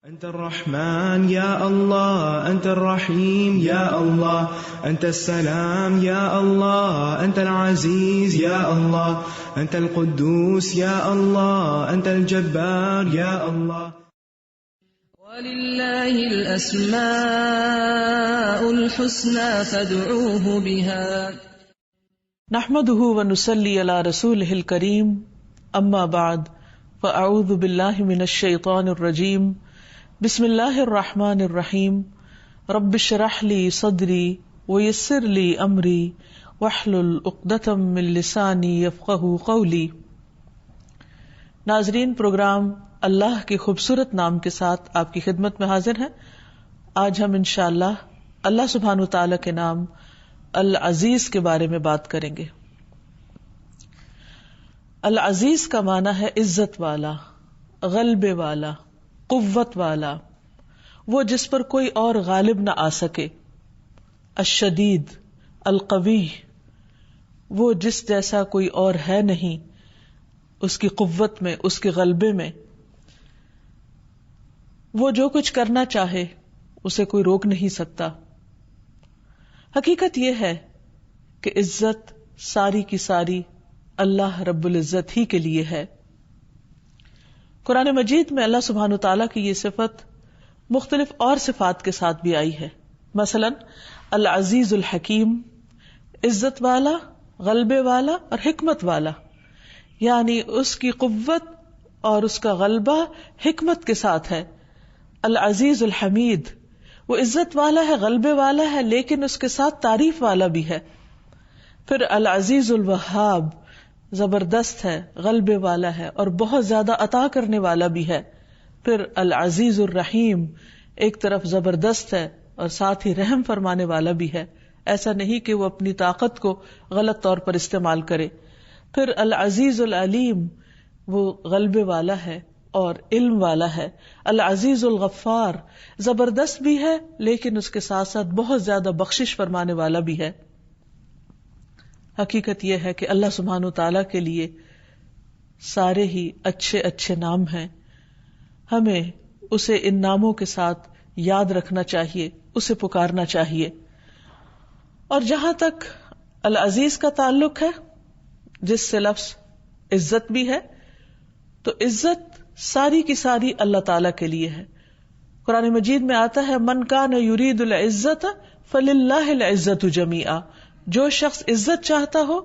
أنت الرحمن يا الله، أنت الرحيم يا الله، أنت السلام يا الله، أنت العزيز يا الله، أنت القدوس يا الله، أنت الجبار يا الله. ولله الأسماء الحسنى فادعوه بها. نحمده ونصلي على رسوله الكريم، أما بعد فأعوذ بالله من الشيطان الرجيم. بسم اللہ الرحمن الرحیم. رب اشرح لی صدری ویسر لی امری واحلل عقدۃ من لسانی یفقہوا قولی. ناظرین، پروگرام اللہ کے خوبصورت نام کے ساتھ آپ کی خدمت میں حاضر ہیں. آج ہم انشاءاللہ اللہ سبحانہ وتعالی کے نام العزیز کے بارے میں بات کریں گے. العزیز کا معنی ہے عزت والا، غلبے والا، قوت والا، وہ جس پر کوئی اور غالب نہ آ سکے. الشدید، القوی، وہ جس جیسا کوئی اور ہے نہیں، اس کی قوت میں، اس کے غلبے میں. وہ جو کچھ کرنا چاہے اسے کوئی روک نہیں سکتا. حقیقت یہ ہے کہ عزت ساری کی ساری اللہ رب العزت ہی کے لیے ہے. قرآن مجید میں اللہ سبحانہ تعالیٰ کی یہ صفت مختلف اور صفات کے ساتھ بھی آئی ہے. مثلا العزیز الحکیم، عزت والا، غلبے والا اور حکمت والا، یعنی اس کی قوت اور اس کا غلبہ حکمت کے ساتھ ہے. العزیز الحمید، وہ عزت والا ہے، غلبے والا ہے، لیکن اس کے ساتھ تعریف والا بھی ہے. پھر العزیز الوہاب، زبردست ہے، غلبے والا ہے اور بہت زیادہ عطا کرنے والا بھی ہے. پھر العزیز الرحیم، ایک طرف زبردست ہے اور ساتھ ہی رحم فرمانے والا بھی ہے. ایسا نہیں کہ وہ اپنی طاقت کو غلط طور پر استعمال کرے. پھر العزیز العلیم، وہ غلبے والا ہے اور علم والا ہے. العزیز الغفار، زبردست بھی ہے لیکن اس کے ساتھ ساتھ بہت زیادہ بخشش فرمانے والا بھی ہے. حقیقت یہ ہے کہ اللہ سبحانہ تعالیٰ کے لیے سارے ہی اچھے اچھے نام ہیں. ہمیں اسے ان ناموں کے ساتھ یاد رکھنا چاہیے، اسے پکارنا چاہیے. اور جہاں تک العزیز کا تعلق ہے، جس سے لفظ عزت بھی ہے، تو عزت ساری کی ساری اللہ تعالیٰ کے لیے ہے. قرآن مجید میں آتا ہے من کان یرید العزت فللہ العزت جمیعا، جو شخص عزت چاہتا ہو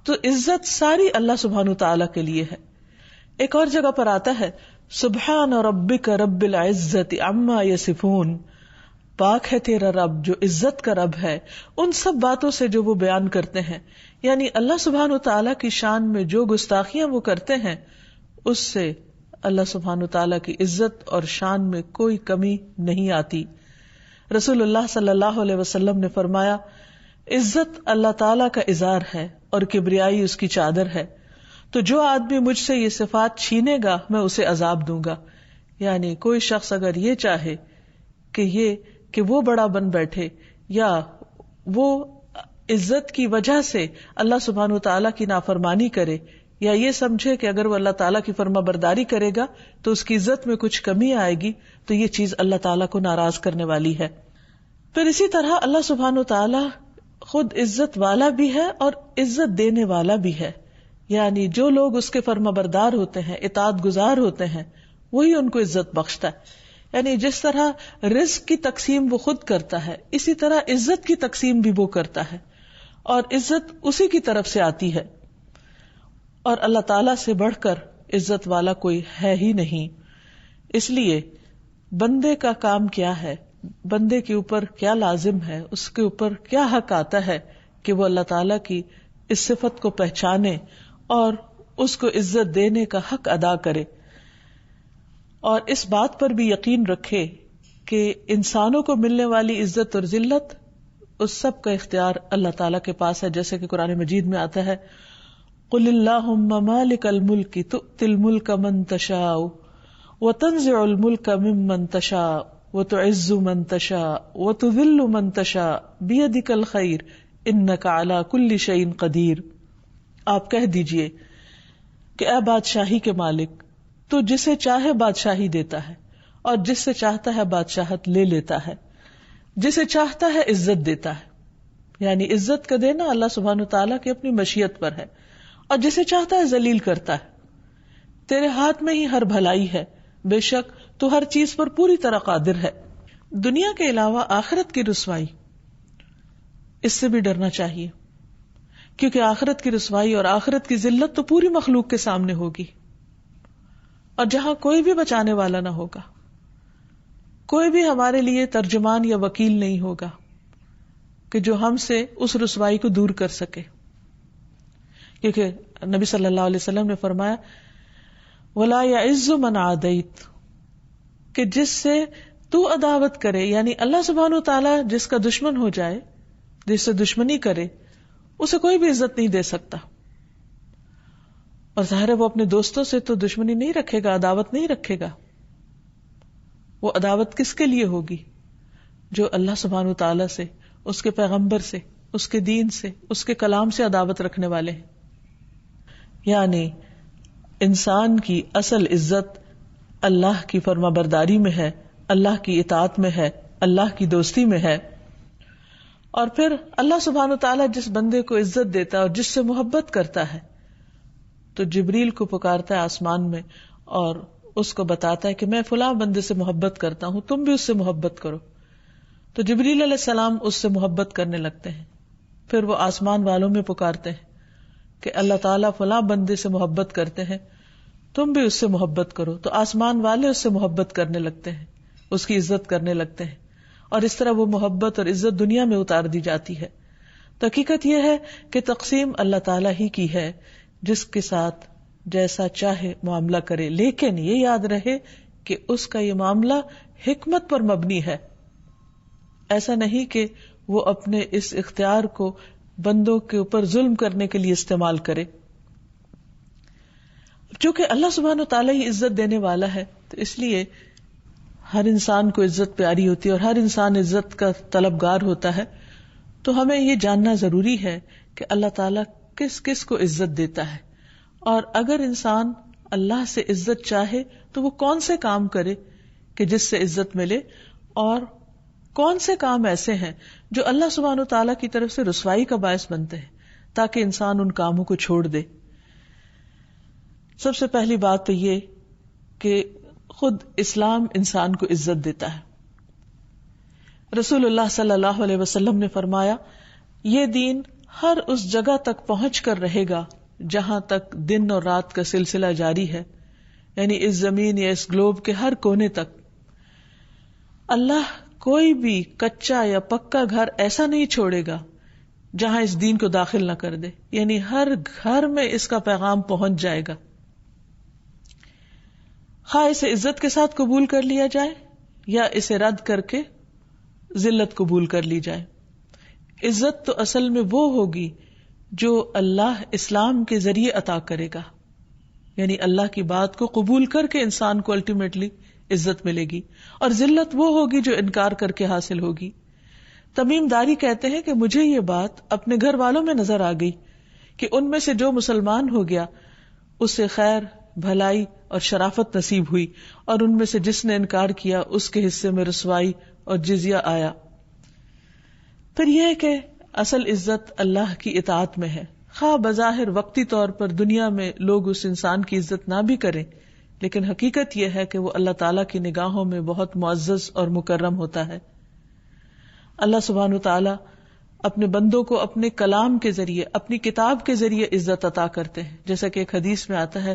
تو عزت ساری اللہ سبحانہ تعالیٰ کے لیے ہے. ایک اور جگہ پر آتا ہے سبحان ربک رب العزت عما یصفون، پاک ہے تیرا رب جو عزت کا رب ہے ان سب باتوں سے جو وہ بیان کرتے ہیں. یعنی اللہ سبحانہ تعالیٰ کی شان میں جو گستاخیاں وہ کرتے ہیں اس سے اللہ سبحانہ تعالیٰ کی عزت اور شان میں کوئی کمی نہیں آتی. رسول اللہ صلی اللہ علیہ وسلم نے فرمایا عزت اللہ تعالیٰ کا ازار ہے اور کبریائی اس کی چادر ہے، تو جو آدمی مجھ سے یہ صفات چھینے گا میں اسے عذاب دوں گا. یعنی کوئی شخص اگر یہ چاہے کہ وہ بڑا بن بیٹھے یا وہ عزت کی وجہ سے اللہ سبحانہ تعالیٰ کی نافرمانی کرے، یا یہ سمجھے کہ اگر وہ اللہ تعالیٰ کی فرما برداری کرے گا تو اس کی عزت میں کچھ کمی آئے گی، تو یہ چیز اللہ تعالیٰ کو ناراض کرنے والی ہے. پھر اسی طرح اللہ سبحانہ تعالیٰ خود عزت والا بھی ہے اور عزت دینے والا بھی ہے. یعنی جو لوگ اس کے فرما بردار ہوتے ہیں، اطاعت گزار ہوتے ہیں، وہی ان کو عزت بخشتا ہے. یعنی جس طرح رزق کی تقسیم وہ خود کرتا ہے، اسی طرح عزت کی تقسیم بھی وہ کرتا ہے، اور عزت اسی کی طرف سے آتی ہے. اور اللہ تعالیٰ سے بڑھ کر عزت والا کوئی ہے ہی نہیں. اس لیے بندے کا کام کیا ہے، بندے کے اوپر کیا لازم ہے، اس کے اوپر کیا حق آتا ہے کہ وہ اللہ تعالیٰ کی اس صفت کو پہچانے اور اس کو عزت دینے کا حق ادا کرے. اور اس بات پر بھی یقین رکھے کہ انسانوں کو ملنے والی عزت اور ذلت اس سب کا اختیار اللہ تعالیٰ کے پاس ہے. جیسے کہ قرآن مجید میں آتا ہے قل اللہم مالک الملک تؤتی الملک من تشاء وتنزع الملک ممن تشاء وتعز من تشاء وتذل من تشاء بیدک الخیر انک علی کل شیء قدیر. آپ کہہ دیجئے کہ اے بادشاہی کے مالک، تو جسے چاہے بادشاہی دیتا ہے اور جس سے چاہتا ہے بادشاہت لے لیتا ہے، جسے چاہتا ہے عزت دیتا ہے. یعنی عزت کا دینا اللہ سبحانہ تعالیٰ کی اپنی مشیت پر ہے، اور جسے چاہتا ہے ذلیل کرتا ہے. تیرے ہاتھ میں ہی ہر بھلائی ہے، بے شک تو ہر چیز پر پوری طرح قادر ہے. دنیا کے علاوہ آخرت کی رسوائی، اس سے بھی ڈرنا چاہیے، کیونکہ آخرت کی رسوائی اور آخرت کی ذلت تو پوری مخلوق کے سامنے ہوگی، اور جہاں کوئی بھی بچانے والا نہ ہوگا، کوئی بھی ہمارے لیے ترجمان یا وکیل نہیں ہوگا کہ جو ہم سے اس رسوائی کو دور کر سکے. کیونکہ نبی صلی اللہ علیہ وسلم نے فرمایا وَلَا يَعِزُّ مَنْ عَادَيْتَ، کہ جس سے تو عداوت کرے، یعنی اللہ سبحانہ وتعالیٰ جس کا دشمن ہو جائے، جس سے دشمنی کرے، اسے کوئی بھی عزت نہیں دے سکتا. اور ظاہر ہے وہ اپنے دوستوں سے تو دشمنی نہیں رکھے گا، عداوت نہیں رکھے گا. وہ عداوت کس کے لیے ہوگی؟ جو اللہ سبحانہ وتعالیٰ سے، اس کے پیغمبر سے، اس کے دین سے، اس کے کلام سے عداوت رکھنے والے ہیں. یعنی انسان کی اصل عزت اللہ کی فرما برداری میں ہے، اللہ کی اطاعت میں ہے، اللہ کی دوستی میں ہے. اور پھر اللہ سبحانہ وتعالیٰ جس بندے کو عزت دیتا ہے اور جس سے محبت کرتا ہے تو جبریل کو پکارتا ہے آسمان میں اور اس کو بتاتا ہے کہ میں فلاں بندے سے محبت کرتا ہوں، تم بھی اس سے محبت کرو. تو جبریل علیہ السلام اس سے محبت کرنے لگتے ہیں. پھر وہ آسمان والوں میں پکارتے ہیں کہ اللہ تعالیٰ فلاں بندے سے محبت کرتے ہیں، تم بھی اس سے محبت کرو. تو آسمان والے اس سے محبت کرنے لگتے ہیں، اس کی عزت کرنے لگتے ہیں، اور اس طرح وہ محبت اور عزت دنیا میں اتار دی جاتی ہے. تو حقیقت یہ ہے کہ تقسیم اللہ تعالیٰ ہی کی ہے، جس کے ساتھ جیسا چاہے معاملہ کرے، لیکن یہ یاد رہے کہ اس کا یہ معاملہ حکمت پر مبنی ہے. ایسا نہیں کہ وہ اپنے اس اختیار کو بندوں کے اوپر ظلم کرنے کے لیے استعمال کرے. چونکہ اللہ سبحانہ تعالیٰ ہی عزت دینے والا ہے، تو اس لیے ہر انسان کو عزت پیاری ہوتی ہے اور ہر انسان عزت کا طلبگار ہوتا ہے. تو ہمیں یہ جاننا ضروری ہے کہ اللہ تعالیٰ کس کس کو عزت دیتا ہے، اور اگر انسان اللہ سے عزت چاہے تو وہ کون سے کام کرے کہ جس سے عزت ملے، اور کون سے کام ایسے ہیں جو اللہ سبحانہ و تعالیٰ کی طرف سے رسوائی کا باعث بنتے ہیں، تاکہ انسان ان کاموں کو چھوڑ دے. سب سے پہلی بات تو یہ کہ خود اسلام انسان کو عزت دیتا ہے. رسول اللہ صلی اللہ علیہ وسلم نے فرمایا، یہ دین ہر اس جگہ تک پہنچ کر رہے گا جہاں تک دن اور رات کا سلسلہ جاری ہے، یعنی اس زمین یا اس گلوب کے ہر کونے تک. اللہ کوئی بھی کچا یا پکا گھر ایسا نہیں چھوڑے گا جہاں اس دین کو داخل نہ کر دے، یعنی ہر گھر میں اس کا پیغام پہنچ جائے گا، خواہ اسے عزت کے ساتھ قبول کر لیا جائے یا اسے رد کر کے ذلت قبول کر لی جائے. عزت تو اصل میں وہ ہوگی جو اللہ اسلام کے ذریعے عطا کرے گا، یعنی اللہ کی بات کو قبول کر کے انسان کو الٹیمیٹلی عزت ملے گی، اور ذلت وہ ہوگی جو انکار کر کے حاصل ہوگی. تمیم داری کہتے ہیں کہ مجھے یہ بات اپنے گھر والوں میں نظر آ گئی کہ ان میں سے جو مسلمان ہو گیا اسے خیر، بھلائی اور شرافت نصیب ہوئی، اور ان میں سے جس نے انکار کیا اس کے حصے میں رسوائی اور جزیہ آیا. پھر یہ کہ اصل عزت اللہ کی اطاعت میں ہے، خواہ بظاہر وقتی طور پر دنیا میں لوگ اس انسان کی عزت نہ بھی کریں، لیکن حقیقت یہ ہے کہ وہ اللہ تعالیٰ کی نگاہوں میں بہت معزز اور مکرم ہوتا ہے. اللہ سبحانہ وتعالیٰ اپنے بندوں کو اپنے کلام کے ذریعے، اپنی کتاب کے ذریعے عزت عطا کرتے ہیں، جیسا کہ ایک حدیث میں آتا ہے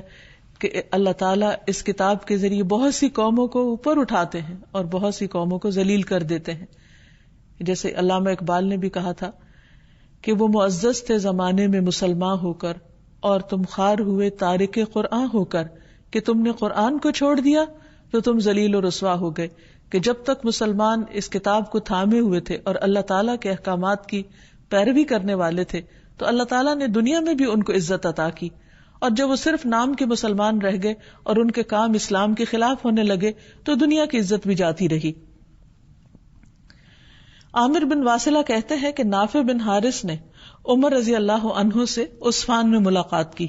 کہ اللہ تعالیٰ اس کتاب کے ذریعے بہت سی قوموں کو اوپر اٹھاتے ہیں اور بہت سی قوموں کو ذلیل کر دیتے ہیں. جیسے علامہ اقبال نے بھی کہا تھا کہ وہ معزز تھے زمانے میں مسلمان ہو کر، اور تم خوار ہوئے تارک قرآن ہو کر، کہ تم نے قرآن کو چھوڑ دیا تو تم ذلیل و رسوا ہو گئے. کہ جب تک مسلمان اس کتاب کو تھامے ہوئے تھے اور اللہ تعالیٰ کے احکامات کی پیروی کرنے والے تھے تو اللہ تعالیٰ نے دنیا میں بھی ان کو عزت عطا کی، اور جب وہ صرف نام کے مسلمان رہ گئے اور ان کے کام اسلام کے خلاف ہونے لگے تو دنیا کی عزت بھی جاتی رہی. عامر بن واصلہ کہتے ہیں کہ نافع بن حارث نے عمر رضی اللہ عنہ سے عثمان میں ملاقات کی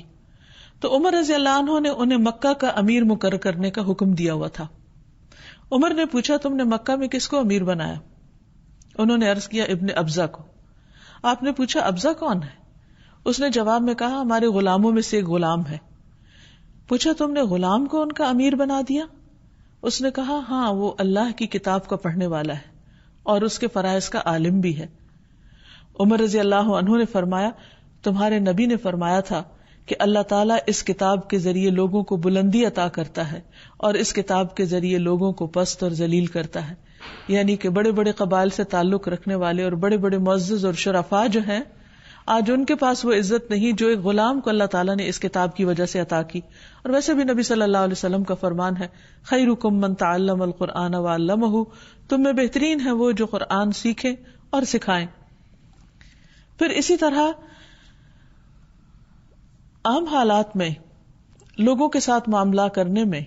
تو عمر رضی اللہ عنہ نے انہیں مکہ کا امیر مقرر کرنے کا حکم دیا ہوا تھا. عمر نے پوچھا تم نے مکہ میں کس کو امیر بنایا؟ انہوں نے عرض کیا ابن ابزہ کو۔ آپ نے پوچھا ابزہ کون ہے؟ اس نے جواب میں کہا ہمارے غلاموں میں سے ایک غلام ہے۔ پوچھا تم نے غلام کو ان کا امیر بنا دیا؟ اس نے کہا ہاں، وہ اللہ کی کتاب کا پڑھنے والا ہے اور اس کے فرائض کا عالم بھی ہے۔ عمر رضی اللہ عنہ نے فرمایا تمہارے نبی نے فرمایا تھا کہ اللہ تعالیٰ اس کتاب کے ذریعے لوگوں کو بلندی عطا کرتا ہے اور اس کتاب کے ذریعے لوگوں کو پست اور ذلیل کرتا ہے، یعنی کہ بڑے بڑے قبائل سے تعلق رکھنے والے اور بڑے بڑے معزز اور شرفاء جو ہیں، آج ان کے پاس وہ عزت نہیں جو ایک غلام کو اللہ تعالیٰ نے اس کتاب کی وجہ سے عطا کی۔ اور ویسے بھی نبی صلی اللہ علیہ وسلم کا فرمان ہے خیرکم من تعلم القرآن وعلمہ، تم میں بہترین ہے وہ جو قرآن سیکھیں اور سکھائیں۔ پھر اسی طرح عام حالات میں لوگوں کے ساتھ معاملہ کرنے میں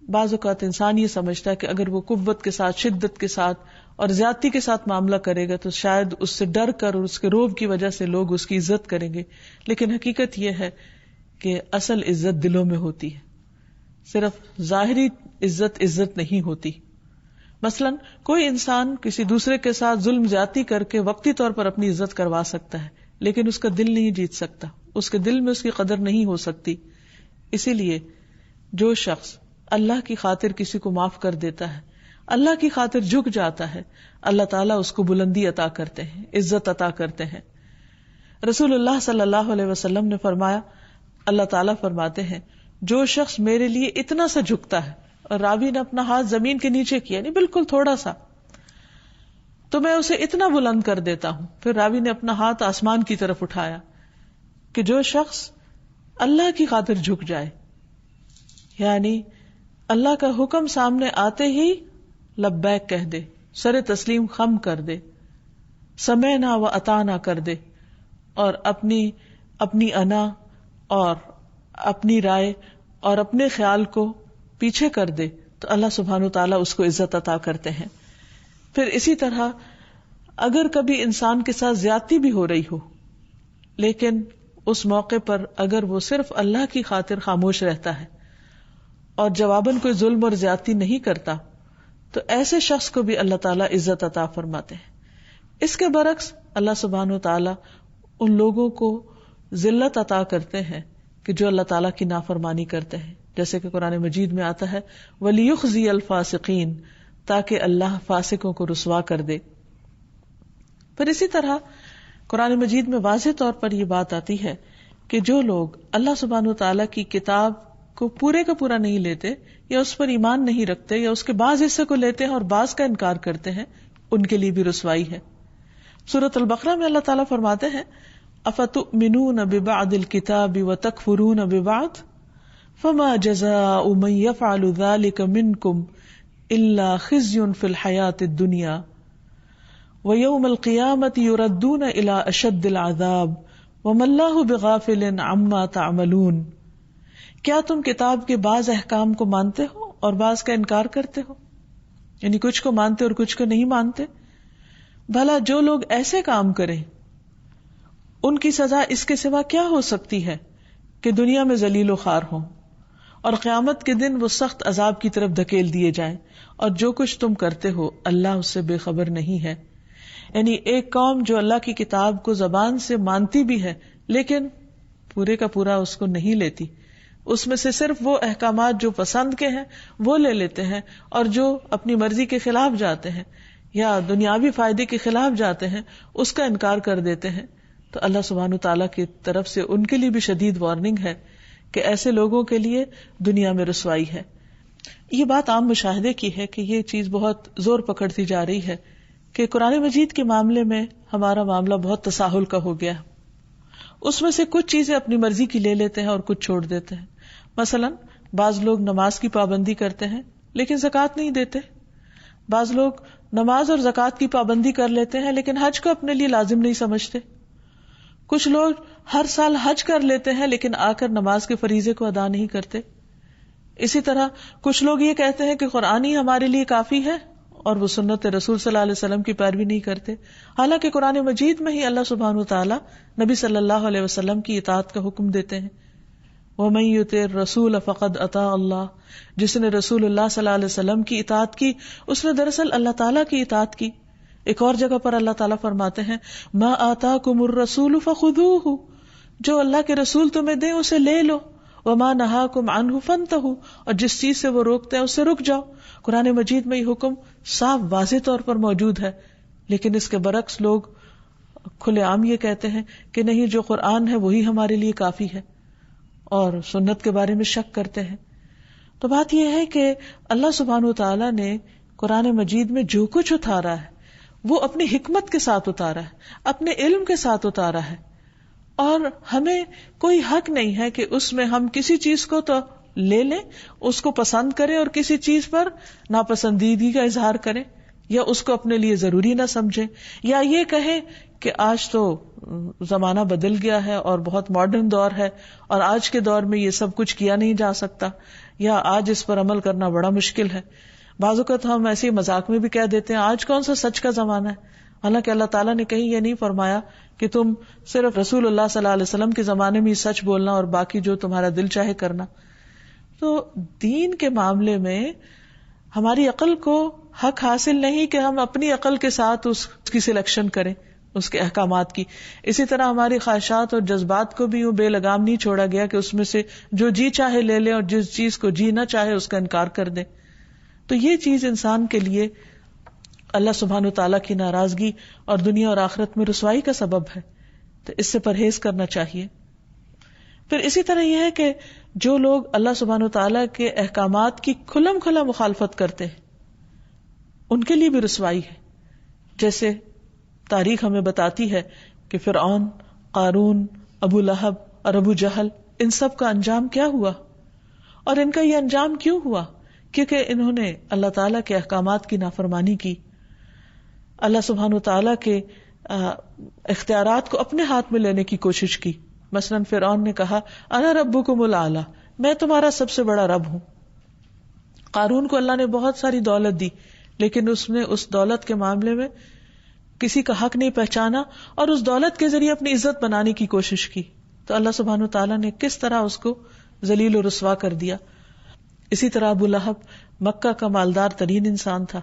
بعض اوقات انسان یہ سمجھتا ہے کہ اگر وہ قوت کے ساتھ، شدت کے ساتھ اور زیادتی کے ساتھ معاملہ کرے گا تو شاید اس سے ڈر کر اور اس کے رعب کی وجہ سے لوگ اس کی عزت کریں گے، لیکن حقیقت یہ ہے کہ اصل عزت دلوں میں ہوتی ہے، صرف ظاہری عزت نہیں ہوتی۔ مثلا کوئی انسان کسی دوسرے کے ساتھ ظلم زیادتی کر کے وقتی طور پر اپنی عزت کروا سکتا ہے، لیکن اس کا دل نہیں جیت سکتا، اس کے دل میں اس کی قدر نہیں ہو سکتی۔ اسی لیے جو شخص اللہ کی خاطر کسی کو معاف کر دیتا ہے، اللہ کی خاطر جھک جاتا ہے، اللہ تعالیٰ اس کو بلندی عطا کرتے ہیں، عزت عطا کرتے ہیں۔ رسول اللہ صلی اللہ علیہ وسلم نے فرمایا، اللہ تعالیٰ فرماتے ہیں جو شخص میرے لیے اتنا سا جھکتا ہے، اور راوی نے اپنا ہاتھ زمین کے نیچے کیا، نہیں بالکل تھوڑا سا، تو میں اسے اتنا بلند کر دیتا ہوں۔ پھر راوی نے اپنا ہاتھ آسمان کی طرف اٹھایا کہ جو شخص اللہ کی خاطر جھک جائے، یعنی اللہ کا حکم سامنے آتے ہی لبیک کہہ دے، سر تسلیم خم کر دے، سمعنا و اطعنا کر دے، اور اپنی انا اور اپنی رائے اور اپنے خیال کو پیچھے کر دے، تو اللہ سبحانہ وتعالیٰ اس کو عزت عطا کرتے ہیں۔ پھر اسی طرح اگر کبھی انسان کے ساتھ زیادتی بھی ہو رہی ہو، لیکن اس موقع پر اگر وہ صرف اللہ کی خاطر خاموش رہتا ہے اور جواباً کوئی ظلم اور زیادتی نہیں کرتا، تو ایسے شخص کو بھی اللہ تعالیٰ عزت عطا فرماتے ہیں۔ اس کے برعکس اللہ سبحانہ وتعالیٰ ان لوگوں کو ذلت عطا کرتے ہیں کہ جو اللہ تعالیٰ کی نافرمانی کرتے ہیں، جیسے کہ قرآن مجید میں آتا ہے وَلِيُخْزِيَ الْفَاسِقِينَ، تاکہ اللہ فاسقوں کو رسوا کر دے۔ پھر اسی طرح قرآن مجید میں واضح طور پر یہ بات آتی ہے کہ جو لوگ اللہ سبحانہ وتعالیٰ کی کتاب کو پورے کا پورا نہیں لیتے، یا اس پر ایمان نہیں رکھتے، یا اس کے بعض حصے کو لیتے ہیں اور بعض کا انکار کرتے ہیں، ان کے لیے بھی رسوائی ہے۔ سورۃ البقرہ میں اللہ تعالیٰ فرماتے ہیں اَفَتُؤْمِنُونَ بِبَعْضِ الْكِتَابِ وَتَكْفُرُونَ بِبَعْضٍ فَمَا جَزَاءُ مَن يَفْعَلُ ذَلِكَ مِنكُمْ إِلَّا خِزْيٌ فِي الْحَيَاةِ الدُّنْيَا وَيَوْمَ الْقِيَامَةِ يُرَدُّونَ إِلَىٰ أَشَدِّ الْعَذَابِ وَمَا اللَّهُ بِغَافِلٍ عَمَّا تَعْمَلُونَ۔ کیا تم کتاب کے بعض احکام کو مانتے ہو اور بعض کا انکار کرتے ہو؟ یعنی کچھ کو مانتے اور کچھ کو نہیں مانتے؟ بھلا جو لوگ ایسے کام کریں ان کی سزا اس کے سوا کیا ہو سکتی ہے کہ دنیا میں ذلیل و خوار ہوں اور قیامت کے دن وہ سخت عذاب کی طرف دھکیل دیے جائیں، اور جو کچھ تم کرتے ہو اللہ اس سے بے خبر نہیں ہے۔ یعنی ایک قوم جو اللہ کی کتاب کو زبان سے مانتی بھی ہے لیکن پورے کا پورا اس کو نہیں لیتی، اس میں سے صرف وہ احکامات جو پسند کے ہیں وہ لے لیتے ہیں، اور جو اپنی مرضی کے خلاف جاتے ہیں یا دنیاوی فائدے کے خلاف جاتے ہیں اس کا انکار کر دیتے ہیں، تو اللہ سبحانہ تعالیٰ کی طرف سے ان کے لیے بھی شدید وارننگ ہے کہ ایسے لوگوں کے لیے دنیا میں رسوائی ہے۔ یہ بات عام مشاہدے کی ہے کہ یہ چیز بہت زور پکڑتی جا رہی ہے کہ قرآن مجید کے معاملے میں ہمارا معاملہ بہت تساہل کا ہو گیا، اس میں سے کچھ چیزیں اپنی مرضی کی لے لیتے ہیں اور کچھ چھوڑ دیتے ہیں۔ مثلا بعض لوگ نماز کی پابندی کرتے ہیں لیکن زکوٰۃ نہیں دیتے، بعض لوگ نماز اور زکوٰۃ کی پابندی کر لیتے ہیں لیکن حج کو اپنے لیے لازم نہیں سمجھتے، کچھ لوگ ہر سال حج کر لیتے ہیں لیکن آ کر نماز کے فریضے کو ادا نہیں کرتے۔ اسی طرح کچھ لوگ یہ کہتے ہیں کہ قرآن ہی ہمارے لیے کافی ہے اور وہ سنت رسول صلی اللہ علیہ وسلم کی پیروی نہیں کرتے، حالانکہ قرآن مجید میں ہی اللہ سبحانہ وتعالیٰ نبی صلی اللہ علیہ وسلم کی اطاعت کا حکم دیتے ہیں۔ وَمَن يُطِعِ الرَّسُولَ فَقَدْ أَطَاعَ اللَّهَ، جس نے رسول اللہ صلی اللہ علیہ وسلم کی اطاعت کی اس نے دراصل اللہ تعالیٰ کی اطاعت کی. ایک اور جگہ پر اللہ تعالیٰ فرماتے ہیں مَا آتَاكُمُ الرَّسُولُ فَخُذُوهُ، جو اللہ کے رسول تمہیں دیں اسے لے لو. وَمَا نَهَاكُمْ عَنْهُ فَانْتَهُوا، اور جس چیز سے وہ روکتے ہیں اس سے رک جاؤ. قرآن مجید میں یہ حکم صاف واضح طور پر موجود ہے، لیکن اس کے برعکس لوگ کھلے عام یہ کہتے ہیں کہ نہیں، جو قرآن ہے وہی ہمارے لیے کافی ہے، اور سنت کے بارے میں شک کرتے ہیں. تو بات یہ ہے کہ اللہ سبحانہ وتعالیٰ نے قرآن مجید میں جو کچھ اتارا ہے وہ اپنی حکمت کے ساتھ اتارا ہے، اپنے علم کے ساتھ اتارا ہے، اور ہمیں کوئی حق نہیں ہے کہ اس میں ہم کسی چیز کو تو لے لیں، اس کو پسند کریں، اور کسی چیز پر ناپسندیدگی کا اظہار کریں، یا اس کو اپنے لیے ضروری نہ سمجھیں، یا یہ کہیں کہ آج تو زمانہ بدل گیا ہے اور بہت ماڈرن دور ہے اور آج کے دور میں یہ سب کچھ کیا نہیں جا سکتا، یا آج اس پر عمل کرنا بڑا مشکل ہے. بعض اوقات ہم ایسے ہی مذاق میں بھی کہہ دیتے ہیں آج کون سا سچ کا زمانہ ہے، حالانکہ اللہ تعالیٰ نے کہیں یہ نہیں فرمایا کہ تم صرف رسول اللہ صلی اللہ علیہ وسلم کے زمانے میں ہی سچ بولنا اور باقی جو تمہارا دل چاہے کرنا. تو دین کے معاملے میں ہماری عقل کو حق حاصل نہیں کہ ہم اپنی عقل کے ساتھ اس کی سلیکشن کریں، اس کے احکامات کی. اسی طرح ہماری خواہشات اور جذبات کو بھی یوں بے لگام نہیں چھوڑا گیا کہ اس میں سے جو جی چاہے لے لیں اور جس چیز کو جی نہ چاہے اس کا انکار کر دیں. تو یہ چیز انسان کے لیے اللہ سبحانہ وتعالیٰ کی ناراضگی اور دنیا اور آخرت میں رسوائی کا سبب ہے، تو اس سے پرہیز کرنا چاہیے. پھر اسی طرح یہ ہے کہ جو لوگ اللہ سبحانہ وتعالیٰ کے احکامات کی کھلم کھلا مخالفت کرتے ہیں ان کے لیے بھی رسوائی ہے. جیسے تاریخ ہمیں بتاتی ہے کہ فرعون، قارون، ابو لہب اور ابو جہل، ان سب کا انجام کیا ہوا، اور ان کا یہ انجام کیوں ہوا؟ کیونکہ انہوں نے اللہ تعالیٰ کے احکامات کی نافرمانی کی، اللہ سبحانہ وتعالیٰ کے اختیارات کو اپنے ہاتھ میں لینے کی کوشش کی. مثلا فرعون نے کہا انا ربکم الاعلی، میں تمہارا سب سے بڑا رب ہوں. قارون کو اللہ نے بہت ساری دولت دی، لیکن اس نے اس دولت کے معاملے میں کسی کا حق نہیں پہچانا اور اس دولت کے ذریعے اپنی عزت بنانے کی کوشش کی. تو اللہ سبحانہ وتعالیٰ نے کس طرح اس کو ذلیل و رسوا کر دیا. اسی طرح ابو لہب مکہ کا مالدار ترین انسان تھا،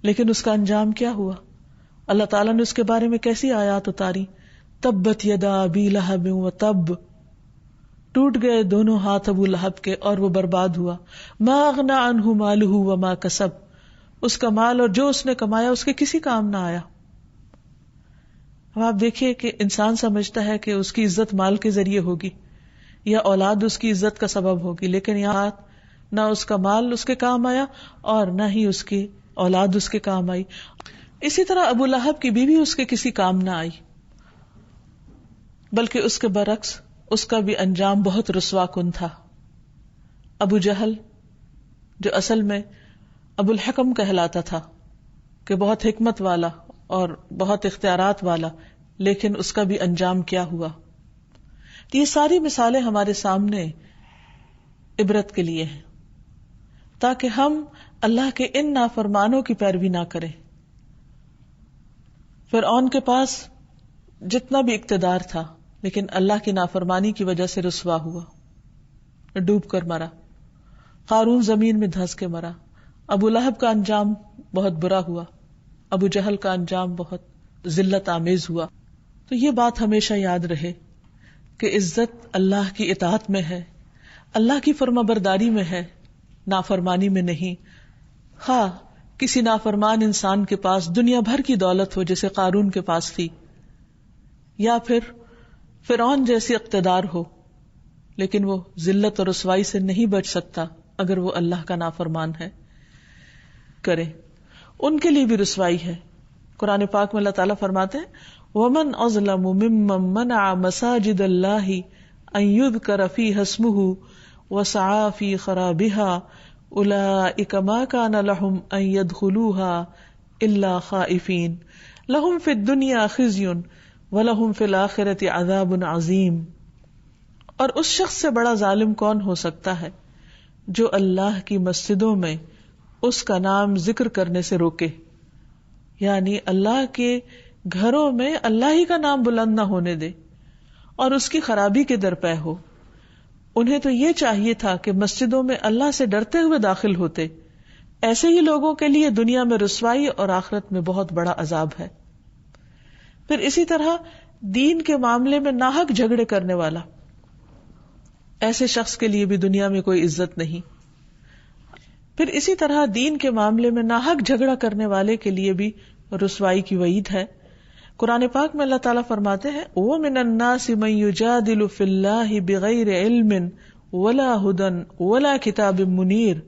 لیکن اس کا انجام کیا ہوا؟ اللہ تعالیٰ نے اس کے بارے میں کیسی آیات اتاری؟ تبت یدا ابی لہب وتب، ٹوٹ گئے دونوں ہاتھ ابو لہب کے اور وہ برباد ہوا. ما اغنی عنہ مالہ وما کسب، اس کا مال اور جو اس نے کمایا اس کے کسی کام نہ آیا. اب آپ دیکھیے کہ انسان سمجھتا ہے کہ اس کی عزت مال کے ذریعے ہوگی یا اولاد اس کی عزت کا سبب ہوگی، لیکن یہاں نہ اس کا مال اس کے کام آیا اور نہ ہی اس کی اولاد اس کے کام آئی. اسی طرح ابو لہب کی بیوی اس کے کسی کام نہ آئی، بلکہ اس کے برعکس اس کا بھی انجام بہت رسوا کن تھا. ابو جہل جو اصل میں ابو الحکم کہلاتا تھا کہ بہت حکمت والا اور بہت اختیارات والا، لیکن اس کا بھی انجام کیا ہوا. یہ ساری مثالیں ہمارے سامنے عبرت کے لیے ہیں تاکہ ہم اللہ کے ان نافرمانوں کی پیروی نہ کریں. فرعون کے پاس جتنا بھی اقتدار تھا لیکن اللہ کی نافرمانی کی وجہ سے رسوا ہوا، ڈوب کر مرا. قارون زمین میں دھنس کے مرا. ابو لہب کا انجام بہت برا ہوا. ابو جہل کا انجام بہت ذلت آمیز ہوا. تو یہ بات ہمیشہ یاد رہے کہ عزت اللہ کی اطاعت میں ہے، اللہ کی فرما برداری میں ہے، نافرمانی میں نہیں. خواہ کسی نافرمان انسان کے پاس دنیا بھر کی دولت ہو جیسے قارون کے پاس تھی، یا پھر فرعون جیسی اقتدار ہو، لیکن وہ ذلت اور رسوائی سے نہیں بچ سکتا اگر وہ اللہ کا نافرمان ہے. کرے ان کے لیے بھی رسوائی ہے. قرآن پاک میں اللہ تعالیٰ فرماتے ہیں وَمَنْ أَظْلَمُ مِمَّنْ مَنَعَ مَسَاجِدَ اللَّهِ أَنْ يُذْكَرَ فِيهَا اسْمُهُ وَسَعَى فِي خَرَابِهَا أُولَئِكَ مَا كَانَ لَهُمْ أَنْ يَدْخُلُوهَا إِلَّا خَائِفِينَ لَهُمْ فِي الدُّنْيَا خِزْيٌ وَلَهُمْ فِي الْآخِرَةِ عَذَابٌ عَظِيمٌ. اور اس شخص سے بڑا ظالم کون ہو سکتا ہے جو اللہ کی مسجدوں میں اس کا نام ذکر کرنے سے روکے، یعنی اللہ کے گھروں میں اللہ ہی کا نام بلند نہ ہونے دے اور اس کی خرابی کے درپے ہو. انہیں تو یہ چاہیے تھا کہ مسجدوں میں اللہ سے ڈرتے ہوئے داخل ہوتے. ایسے ہی لوگوں کے لیے دنیا میں رسوائی اور آخرت میں بہت بڑا عذاب ہے. پھر اسی طرح دین کے معاملے میں ناحق جھگڑے کرنے والا، ایسے شخص کے لیے بھی دنیا میں کوئی عزت نہیں. پھر اسی طرح دین کے معاملے میں ناحق جھگڑا کرنے والے کے لیے بھی رسوائی کی وعید ہے. قرآن پاک میں اللہ تعالیٰ فرماتے ہیں وَمِنَ النَّاسِ مَن يُجَادِلُ فِي اللَّهِ بِغَيْرِ عِلْمٍ وَلَا هُدًى وَلَا كِتَابٍ مُنِيرٍ.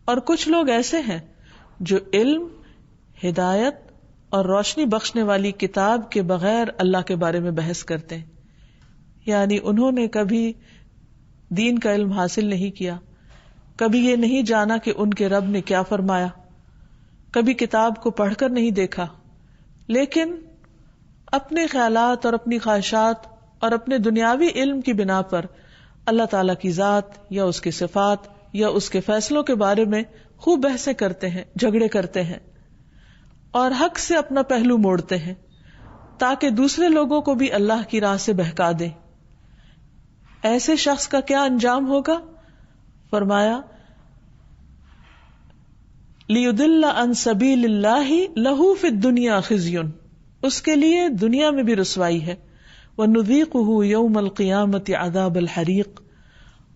اور کچھ لوگ ایسے ہیں جو علم، ہدایت اور روشنی بخشنے والی کتاب کے بغیر اللہ کے بارے میں بحث کرتے ہیں. یعنی انہوں نے کبھی دین کا علم حاصل نہیں کیا، کبھی یہ نہیں جانا کہ ان کے رب نے کیا فرمایا، کبھی کتاب کو پڑھ کر نہیں دیکھا، لیکن اپنے خیالات اور اپنی خواہشات اور اپنے دنیاوی علم کی بنا پر اللہ تعالیٰ کی ذات یا اس کی صفات یا اس کے فیصلوں کے بارے میں خوب بحثیں کرتے ہیں، جھگڑے کرتے ہیں اور حق سے اپنا پہلو موڑتے ہیں تاکہ دوسرے لوگوں کو بھی اللہ کی راہ سے بہکا دیں. ایسے شخص کا کیا انجام ہوگا؟ فرمایا لِيُضِلَّ عَن سَبِيلِ اللَّهِ لَهُ فِي الدُّنْيَا خِزْيٌ، اس کے لیے دنیا میں بھی رسوائی ہے. وَنُذِيقُهُ يَوْمَ الْقِيَامَةِ عَذَابَ الْحَرِيقِ،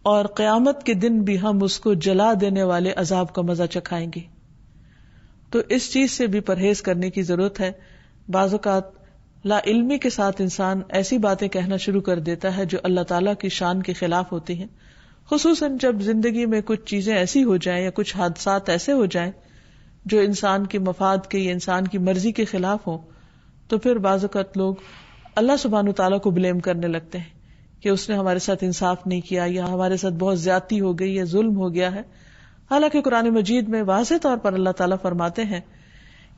اور قیامت کے دن بھی ہم اس کو جلا دینے والے عذاب کا مزہ چکھائیں گے. تو اس چیز سے بھی پرہیز کرنے کی ضرورت ہے. بعض اوقات لا علمی کے ساتھ انسان ایسی باتیں کہنا شروع کر دیتا ہے جو اللہ تعالیٰ کی شان کے خلاف ہوتی ہیں، خصوصاً جب زندگی میں کچھ چیزیں ایسی ہو جائیں یا کچھ حادثات ایسے ہو جائیں جو انسان کے مفاد کے یا انسان کی مرضی کے خلاف ہوں. تو پھر بعض اوقات لوگ اللہ سبحانہ تعالیٰ کو بلیم کرنے لگتے ہیں کہ اس نے ہمارے ساتھ انصاف نہیں کیا یا ہمارے ساتھ بہت زیادتی ہو گئی یا ظلم ہو گیا ہے. حالانکہ قرآن مجید میں واضح طور پر اللہ تعالیٰ فرماتے ہیں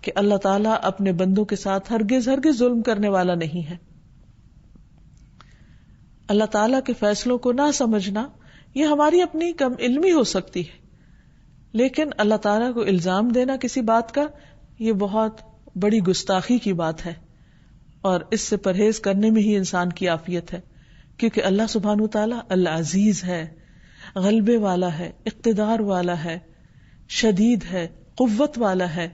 کہ اللہ تعالیٰ اپنے بندوں کے ساتھ ہرگز ظلم کرنے والا نہیں ہے. اللہ تعالیٰ کے فیصلوں کو نہ سمجھنا یہ ہماری اپنی کم علمی ہو سکتی ہے، لیکن اللہ تعالیٰ کو الزام دینا کسی بات کا یہ بہت بڑی گستاخی کی بات ہے، اور اس سے پرہیز کرنے میں ہی انسان کی عافیت ہے. کیونکہ اللہ سبحانہ تعالیٰ العزیز ہے، غلبے والا ہے، اقتدار والا ہے، شدید ہے، قوت والا ہے.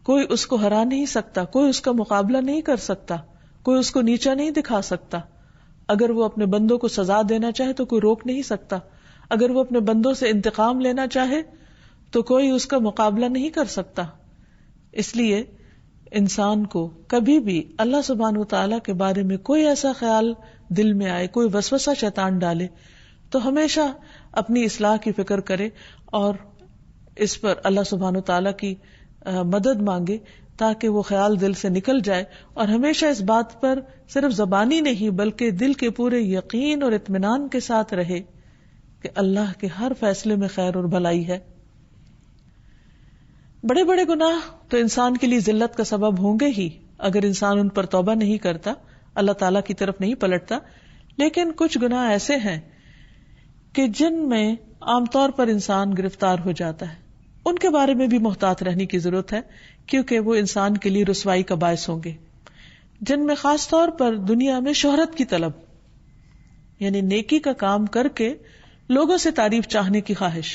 کوئی اس کو ہرا نہیں سکتا، کوئی اس کا مقابلہ نہیں کر سکتا، کوئی اس کو نیچا نہیں دکھا سکتا. اگر وہ اپنے بندوں کو سزا دینا چاہے تو کوئی روک نہیں سکتا، اگر وہ اپنے بندوں سے انتقام لینا چاہے تو کوئی اس کا مقابلہ نہیں کر سکتا. اس لیے انسان کو کبھی بھی اللہ سبحانہ تعالیٰ کے بارے میں کوئی ایسا خیال دل میں آئے، کوئی وسوسہ شیطان ڈالے تو ہمیشہ اپنی اصلاح کی فکر کرے اور اس پر اللہ سبحانہ تعالیٰ کی مدد مانگے تاکہ وہ خیال دل سے نکل جائے، اور ہمیشہ اس بات پر صرف زبانی نہیں بلکہ دل کے پورے یقین اور اطمینان کے ساتھ رہے کہ اللہ کے ہر فیصلے میں خیر اور بھلائی ہے. بڑے بڑے گناہ تو انسان کے لیے ذلت کا سبب ہوں گے ہی اگر انسان ان پر توبہ نہیں کرتا، اللہ تعالیٰ کی طرف نہیں پلٹتا. لیکن کچھ گناہ ایسے ہیں کہ جن میں عام طور پر انسان گرفتار ہو جاتا ہے، ان کے بارے میں بھی محتاط رہنے کی ضرورت ہے کیونکہ وہ انسان کے لیے رسوائی کا باعث ہوں گے. جن میں خاص طور پر دنیا میں شہرت کی طلب، یعنی نیکی کا کام کر کے لوگوں سے تعریف چاہنے کی خواہش،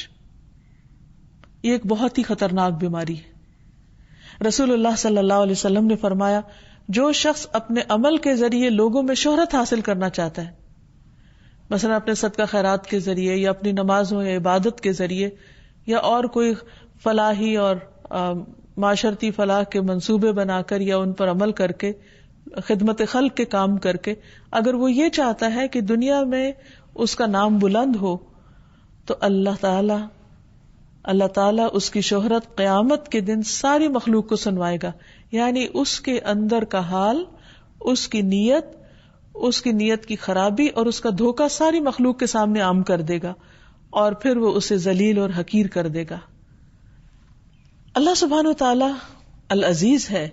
یہ ایک بہت ہی خطرناک بیماری ہے. رسول اللہ صلی اللہ علیہ وسلم نے فرمایا جو شخص اپنے عمل کے ذریعے لوگوں میں شہرت حاصل کرنا چاہتا ہے، مثلا اپنے صدقہ خیرات کے ذریعے یا اپنی نمازوں یا عبادت کے ذریعے یا اور کوئی فلاحی اور معاشرتی فلاح کے منصوبے بنا کر یا ان پر عمل کر کے، خدمت خلق کے کام کر کے، اگر وہ یہ چاہتا ہے کہ دنیا میں اس کا نام بلند ہو تو اللہ تعالیٰ اس کی شہرت قیامت کے دن ساری مخلوق کو سنوائے گا. یعنی اس کے اندر کا حال، اس کی نیت کی خرابی اور اس کا دھوکہ ساری مخلوق کے سامنے عام کر دے گا اور پھر وہ اسے ذلیل اور حقیر کر دے گا. اللہ سبحانہ وتعالی العزیز ہے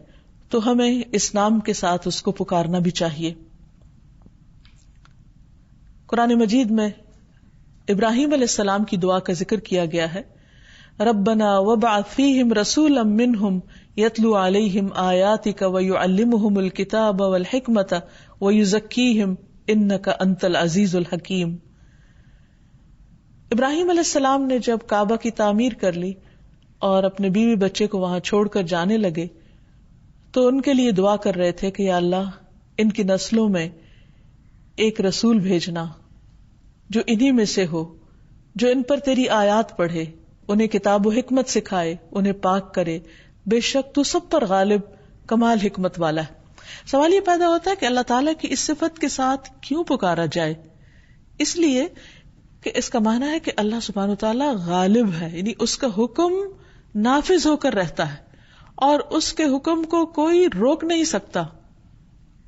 تو ہمیں اس نام کے ساتھ اس کو پکارنا بھی چاہیے. قرآن مجید میں ابراہیم علیہ السلام کی دعا کا ذکر کیا گیا ہے، ربنا وابعث فیہم رسولا منہم یتلو علیہم آیاتک ویعلمہم الکتاب والحکمت ویزکیہم انک انت العزیز الحکیم. ابراہیم علیہ السلام نے جب کعبہ کی تعمیر کر لی اور اپنے بیوی بچے کو وہاں چھوڑ کر جانے لگے تو ان کے لیے دعا کر رہے تھے کہ یا اللہ ان کی نسلوں میں ایک رسول بھیجنا جو انہی میں سے ہو، جو ان پر تیری آیات پڑھے، انہیں کتاب و حکمت سکھائے، انہیں پاک کرے، بے شک تو سب پر غالب کمال حکمت والا ہے۔ سوال یہ پیدا ہوتا ہے کہ اللہ تعالیٰ کی اس صفت کے ساتھ کیوں پکارا جائے؟ اس لیے کہ اس کا معنی ہے کہ اللہ سبحانہ وتعالیٰ غالب ہے، یعنی اس کا حکم نافذ ہو کر رہتا ہے اور اس کے حکم کو کوئی روک نہیں سکتا،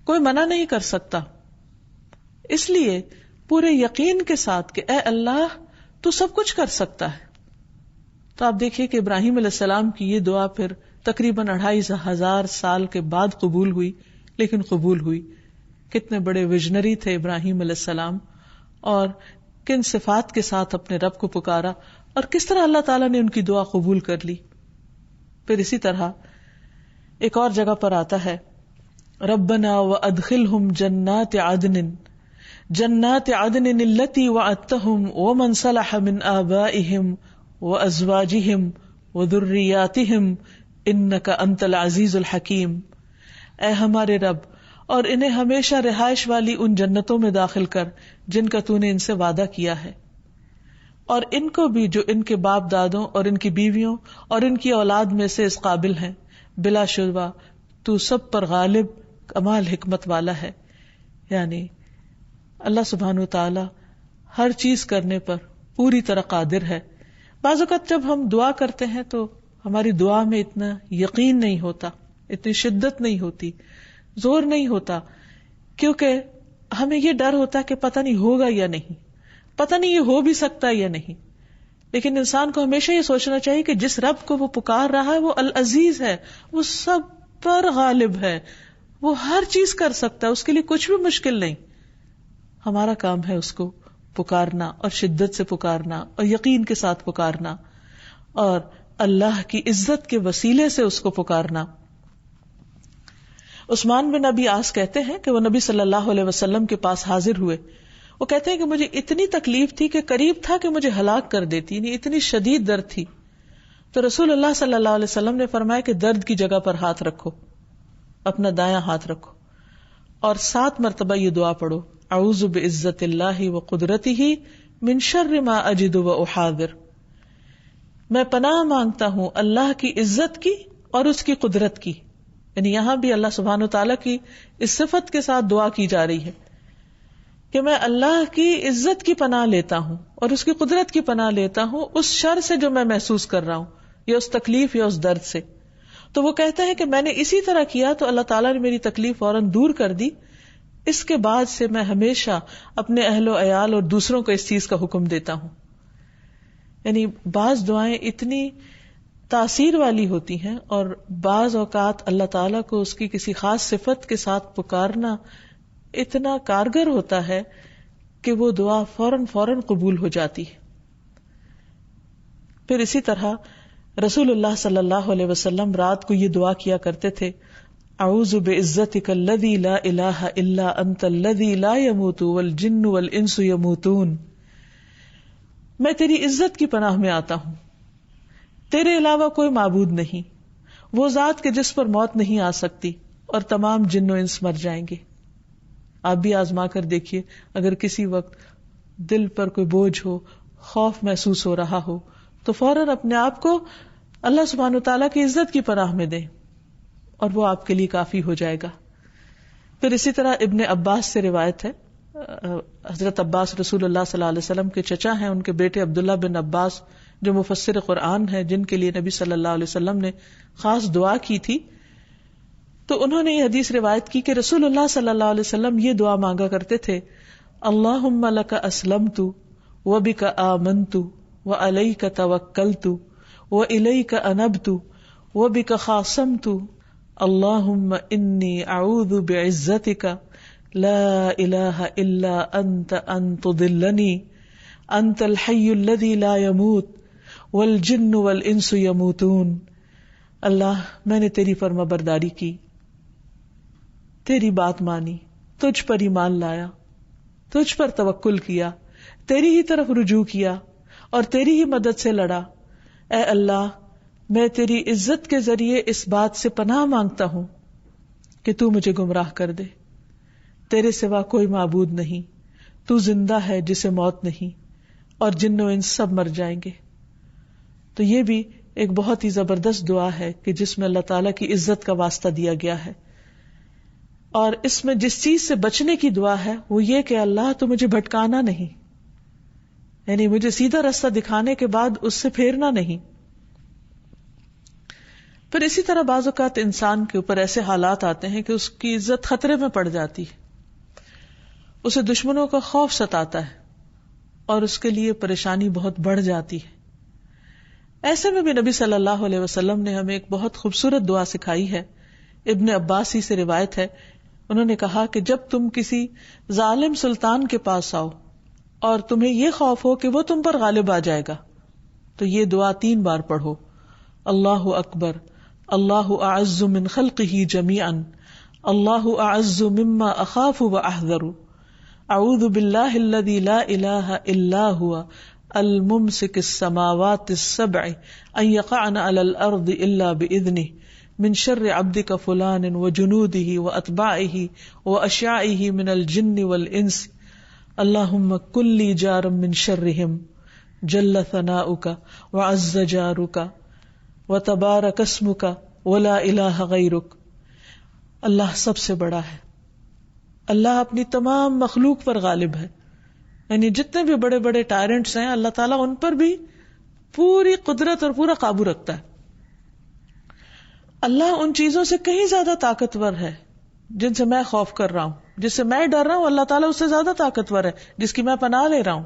کوئی منع نہیں کر سکتا۔ اس لیے پورے یقین کے ساتھ کہ اے اللہ تو سب کچھ کر سکتا ہے۔ تو آپ دیکھیے کہ ابراہیم علیہ السلام کی یہ دعا پھر تقریباً 2500 سال کے بعد قبول ہوئی، لیکن قبول ہوئی۔ کتنے بڑے ویژنری تھے ابراہیم علیہ السلام، اور کن صفات کے ساتھ اپنے رب کو پکارا، اور کس طرح اللہ تعالیٰ نے ان کی دعا قبول کر لی۔ پھر اسی طرح ایک اور جگہ پر آتا ہے ربنا وادخلهم جنات عدن التي وعدتهم ومن صلح من آبائهم وازواجهم وذرياتهم انك انت العزيز الحكيم۔ اے ہمارے رب، اور انہیں ہمیشہ رہائش والی ان جنتوں میں داخل کر جن کا تو نے ان سے وعدہ کیا ہے، اور ان کو بھی جو ان کے باپ دادوں اور ان کی بیویوں اور ان کی اولاد میں سے اس قابل ہیں، بلا شبہ تو سب پر غالب کمال حکمت والا ہے۔ یعنی اللہ سبحانہ وتعالی ہر چیز کرنے پر پوری طرح قادر ہے۔ بعض اوقات جب ہم دعا کرتے ہیں تو ہماری دعا میں اتنا یقین نہیں ہوتا، اتنی شدت نہیں ہوتی، زور نہیں ہوتا، کیونکہ ہمیں یہ ڈر ہوتا ہے کہ پتہ نہیں ہوگا یا نہیں، پتہ نہیں یہ ہو بھی سکتا یا نہیں۔ لیکن انسان کو ہمیشہ یہ سوچنا چاہیے کہ جس رب کو وہ پکار رہا ہے وہ العزیز ہے، وہ سب پر غالب ہے، وہ ہر چیز کر سکتا ہے، اس کے لیے کچھ بھی مشکل نہیں۔ ہمارا کام ہے اس کو پکارنا، اور شدت سے پکارنا، اور یقین کے ساتھ پکارنا، اور اللہ کی عزت کے وسیلے سے اس کو پکارنا۔ عثمان بن ابی عاص کہتے ہیں کہ وہ نبی صلی اللہ علیہ وسلم کے پاس حاضر ہوئے۔ وہ کہتے ہیں کہ مجھے اتنی تکلیف تھی کہ قریب تھا کہ مجھے ہلاک کر دیتی، یعنی اتنی شدید درد تھی۔ تو رسول اللہ صلی اللہ علیہ وسلم نے فرمایا کہ درد کی جگہ پر ہاتھ رکھو، اپنا دایاں ہاتھ رکھو، اور 7 مرتبہ یہ دعا پڑھو، اعوذ بعزت اللہ وقدرتہ من شر ما اجد واحاذر۔ میں پناہ مانگتا ہوں اللہ کی عزت کی اور اس کی قدرت کی، یعنی یہاں بھی اللہ سبحانہ وتعالیٰ کی اس صفت کے ساتھ دعا کی جا رہی ہے کہ میں اللہ کی عزت کی پناہ لیتا ہوں اور اس کی قدرت کی پناہ لیتا ہوں اس شر سے جو میں محسوس کر رہا ہوں، یا اس تکلیف یا اس درد سے۔ تو وہ کہتے ہیں کہ میں نے اسی طرح کیا تو اللہ تعالیٰ نے میری تکلیف فوراً دور کر دی۔ اس کے بعد سے میں ہمیشہ اپنے اہل و عیال اور دوسروں کو اس چیز کا حکم دیتا ہوں۔ یعنی بعض دعائیں اتنی تاثیر والی ہوتی ہیں، اور بعض اوقات اللہ تعالیٰ کو اس کی کسی خاص صفت کے ساتھ پکارنا اتنا کارگر ہوتا ہے کہ وہ دعا فوراً قبول ہو جاتی ہے۔ پھر اسی طرح رسول اللہ صلی اللہ علیہ وسلم رات کو یہ دعا کیا کرتے تھے، اعوذ بعزتک الذی لا الہ الا انت الذی لا یموت والجن والانس یموتون۔ میں تیری عزت کی پناہ میں آتا ہوں، تیرے علاوہ کوئی معبود نہیں، وہ ذات کے جس پر موت نہیں آ سکتی، اور تمام جن و انس مر جائیں گے۔ آپ بھی آزما کر دیکھیے، اگر کسی وقت دل پر کوئی بوجھ ہو، خوف محسوس ہو رہا ہو، تو فوراً اپنے آپ کو اللہ سبحانہ وتعالیٰ کی عزت کی پناہ میں دیں، اور وہ آپ کے لیے کافی ہو جائے گا۔ پھر اسی طرح ابن عباس سے روایت ہے، حضرت عباس رسول اللہ صلی اللہ علیہ وسلم کے چچا ہیں، ان کے بیٹے عبداللہ بن عباس جو مفسر قرآن ہیں، جن کے لیے نبی صلی اللہ علیہ وسلم نے خاص دعا کی تھی، تو انہوں نے یہ حدیث روایت کی کہ رسول اللہ صلی اللہ علیہ وسلم یہ دعا مانگا کرتے تھے، اللہم لک اسلمت وبک آمنت وعلیک توکلت والیک انبت وبک خاصمت اللہم انی اعوذ بعزتک لا الہ الا انت ان تضلنی انت الحی الذی لا یموت والجن والانس یموتون۔ اللہ، میں نے تیری فرما برداری کی، تیری بات مانی، تجھ پر ایمان لایا، تجھ پر توکل کیا، تیری ہی طرف رجوع کیا، اور تیری ہی مدد سے لڑا. اے اللہ میں تیری عزت کے ذریعے اس بات سے پناہ مانگتا ہوں کہ تو مجھے گمراہ کر دے. تیرے سوا کوئی معبود نہیں، تو زندہ ہے جسے موت نہیں، اور جن و انس سب مر جائیں گے. تو یہ بھی ایک بہت ہی زبردست دعا ہے کہ جس میں اللہ تعالیٰ کی عزت کا واسطہ دیا گیا ہے. اور اس میں جس چیز سے بچنے کی دعا ہے وہ یہ کہ اللہ تو مجھے بھٹکانا نہیں، یعنی مجھے سیدھا راستہ دکھانے کے بعد اس سے پھیرنا نہیں. پھر اسی طرح بعض اوقات انسان کے اوپر ایسے حالات آتے ہیں کہ اس کی عزت خطرے میں پڑ جاتی ہے، اسے دشمنوں کا خوف ستاتا ہے اور اس کے لیے پریشانی بہت بڑھ جاتی ہے. ایسے میں بھی نبی صلی اللہ علیہ وسلم نے ہمیں ایک بہت خوبصورت دعا سکھائی ہے. ابن عباس ہی سے روایت ہے، انہوں نے کہا کہ جب تم کسی ظالم سلطان کے پاس آؤ اور تمہیں یہ خوف ہو کہ وہ تم پر غالب آ جائے گا تو یہ دعا 3 بار پڑھو. اللہ اکبر، اللہ اعز من خلقہ جمیعا، اللہ اعز مما اخاف واحذر، اعوذ باللہ الذی لا الہ الا هو الممسک السماوات السبع ان یقعن علی الارض الا باذنہ، من شر عبدک فلان وجنودہ واتباعہ واشیاعہ من الجن والانس، اللہم کن لی جارا من شرہم، جل ثناؤک وعز جارک وتبارک اسمک ولا الہ غیرک. اللہ سب سے بڑا ہے، اللہ اپنی تمام مخلوق پر غالب ہے، یعنی جتنے بھی بڑے بڑے ٹائرنٹس ہیں اللہ تعالیٰ ان پر بھی پوری قدرت اور پورا قابو رکھتا ہے. اللہ ان چیزوں سے کہیں زیادہ طاقتور ہے جن سے میں خوف کر رہا ہوں، جس سے میں ڈر رہا ہوں، اللہ تعالیٰ اس سے زیادہ طاقتور ہے جس کی میں پناہ لے رہا ہوں.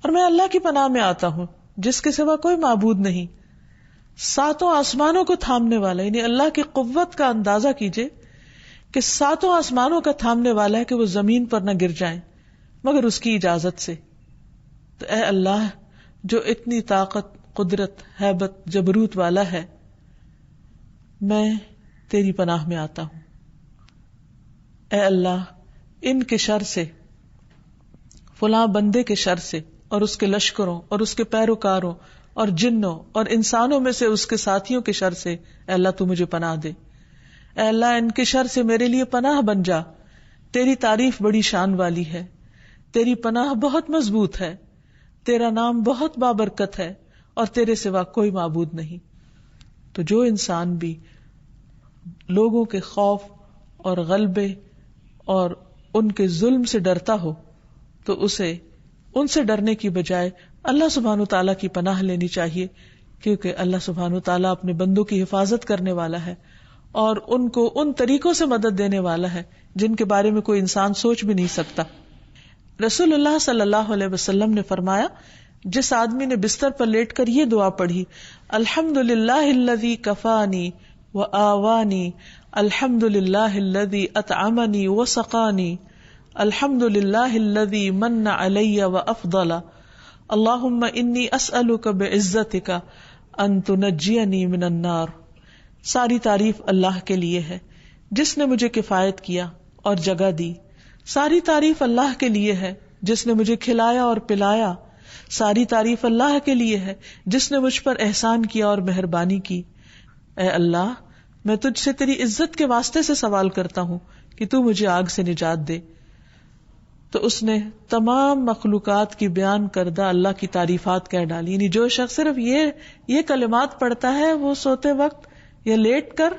اور میں اللہ کی پناہ میں آتا ہوں جس کے سوا کوئی معبود نہیں، 7 آسمانوں کو تھامنے والا. یعنی اللہ کی قوت کا اندازہ کیجئے کہ 7 آسمانوں کا تھامنے والا ہے کہ وہ زمین پر نہ گر جائیں مگر اس کی اجازت سے. تو اے اللہ جو اتنی طاقت، قدرت، ہیبت، جبروت والا ہے، میں تیری پناہ میں آتا ہوں. اے اللہ ان کے شر سے، فلاں بندے کے شر سے اور اس کے لشکروں اور اس کے پیروکاروں اور جنوں اور انسانوں میں سے اس کے ساتھیوں کے شر سے اے اللہ تو مجھے پناہ دے. اے اللہ ان کے شر سے میرے لیے پناہ بن جا. تیری تعریف بڑی شان والی ہے، تیری پناہ بہت مضبوط ہے، تیرا نام بہت بابرکت ہے اور تیرے سوا کوئی معبود نہیں. تو جو انسان بھی لوگوں کے خوف اور غلبے اور ان کے ظلم سے ڈرتا ہو تو اسے ان سے ڈرنے کی بجائے اللہ سبحانہ تعالیٰ کی پناہ لینی چاہیے، کیونکہ اللہ سبحانہ تعالیٰ اپنے بندوں کی حفاظت کرنے والا ہے اور ان کو ان طریقوں سے مدد دینے والا ہے جن کے بارے میں کوئی انسان سوچ بھی نہیں سکتا. رسول اللہ صلی اللہ علیہ وسلم نے فرمایا، جس آدمی نے بستر پر لیٹ کر یہ دعا پڑھی، الحمدللہ الذی کفانی وآوانی، الحمدللہ الذی اطعمنی وسقانی، الحمدللہ الذی من علی وافضل، اللہم انی اسألک بعزتک ان تنجینی من النار. ساری تعریف اللہ کے لیے ہے جس نے مجھے کفایت کیا اور جگہ دی. ساری تعریف اللہ کے لیے ہے جس نے مجھے کھلایا اور پلایا. ساری تعریف اللہ کے لیے ہے جس نے مجھ پر احسان کیا اور مہربانی کی. اے اللہ میں تجھ سے تیری عزت کے واسطے سے سوال کرتا ہوں کہ تو مجھے آگ سے نجات دے. تو اس نے تمام مخلوقات کی بیان کردہ اللہ کی تعریفات کہہ ڈالی. یعنی جو شخص صرف یہ کلمات پڑھتا ہے وہ سوتے وقت یا لیٹ کر،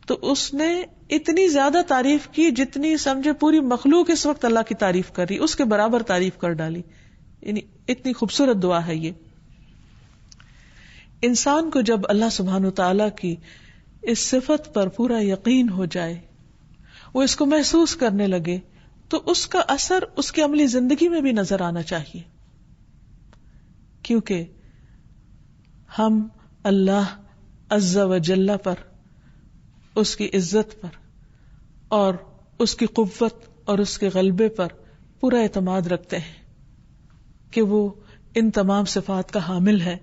تو اس نے اتنی زیادہ تعریف کی جتنی سمجھے پوری مخلوق اس وقت اللہ کی تعریف کر رہی، اس کے برابر تعریف کر ڈالی. یعنی اتنی خوبصورت دعا ہے یہ. انسان کو جب اللہ سبحانہ تعالیٰ کی اس صفت پر پورا یقین ہو جائے، وہ اس کو محسوس کرنے لگے، تو اس کا اثر اس کی عملی زندگی میں بھی نظر آنا چاہیے. کیونکہ ہم اللہ عز و جل پر، اس کی عزت پر اور اس کی قوت اور اس کے غلبے پر پورا اعتماد رکھتے ہیں کہ وہ ان تمام صفات کا حامل ہے.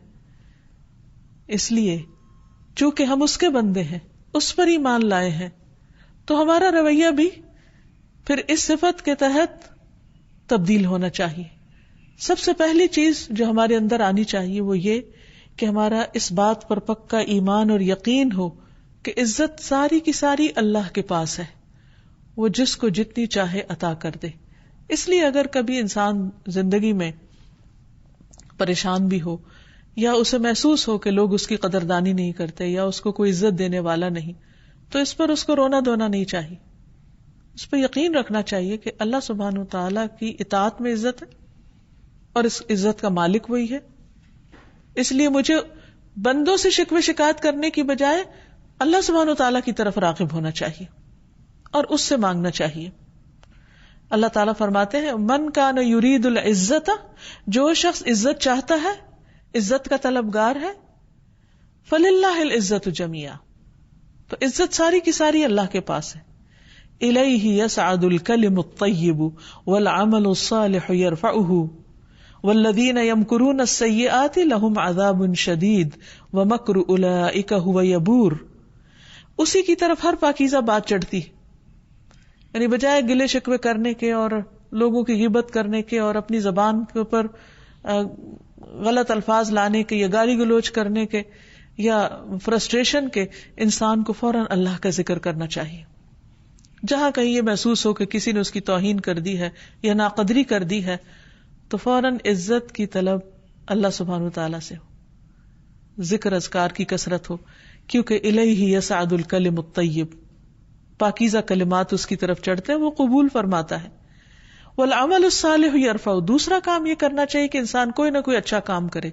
اس لیے چونکہ ہم اس کے بندے ہیں، اس پر ایمان لائے ہیں، تو ہمارا رویہ بھی پھر اس صفت کے تحت تبدیل ہونا چاہیے. سب سے پہلی چیز جو ہمارے اندر آنی چاہیے وہ یہ کہ ہمارا اس بات پر پکا ایمان اور یقین ہو کہ عزت ساری کی ساری اللہ کے پاس ہے، وہ جس کو جتنی چاہے عطا کر دے. اس لیے اگر کبھی انسان زندگی میں پریشان بھی ہو یا اسے محسوس ہو کہ لوگ اس کی قدردانی نہیں کرتے یا اس کو کوئی عزت دینے والا نہیں، تو اس پر اس کو رونا دھونا نہیں چاہیے. اس پہ یقین رکھنا چاہیے کہ اللہ سبحانہ وتعالی کی اطاعت میں عزت ہے اور اس عزت کا مالک وہی ہے. اس لیے مجھے بندوں سے شکوے شکایت کرنے کی بجائے اللہ سبحانہ وتعالی کی طرف راغب ہونا چاہیے اور اس سے مانگنا چاہیے. اللہ تعالیٰ فرماتے ہیں من کان یرید العزت، جو شخص عزت چاہتا ہے، عزت کا طلبگار ہے، فللہ العزت جمیعا، تو عزت ساری کی ساری اللہ کے پاس ہے. الیہ یصعد الکلم الطیب والعمل الصالح یرفعہ والذین یمکرون السیئات لہم عذاب شدید ومکر اولئک هو یبور. اسی کی طرف ہر پاکیزہ بات چڑھتی، یعنی بجائے گلے شکوے کرنے کے اور لوگوں کی غیبت کرنے کے اور اپنی زبان کے اوپر غلط الفاظ لانے کے یا گالی گلوچ کرنے کے یا فرسٹریشن کے، انسان کو فوراً اللہ کا ذکر کرنا چاہیے. جہاں کہیں یہ محسوس ہو کہ کسی نے اس کی توہین کر دی ہے یا ناقدری کر دی ہے تو فوراً عزت کی طلب اللہ سبحانہ وتعالیٰ سے ہو، ذکر اذکار کی کثرت ہو، کیونکہ الیہ یصعد الکلم الطیب، پاکیزہ کلمات اس کی طرف چڑھتے ہیں، وہ قبول فرماتا ہے. والعمل الصالح یرفع، دوسرا کام یہ کرنا چاہیے کہ انسان کوئی نہ کوئی اچھا کام کرے،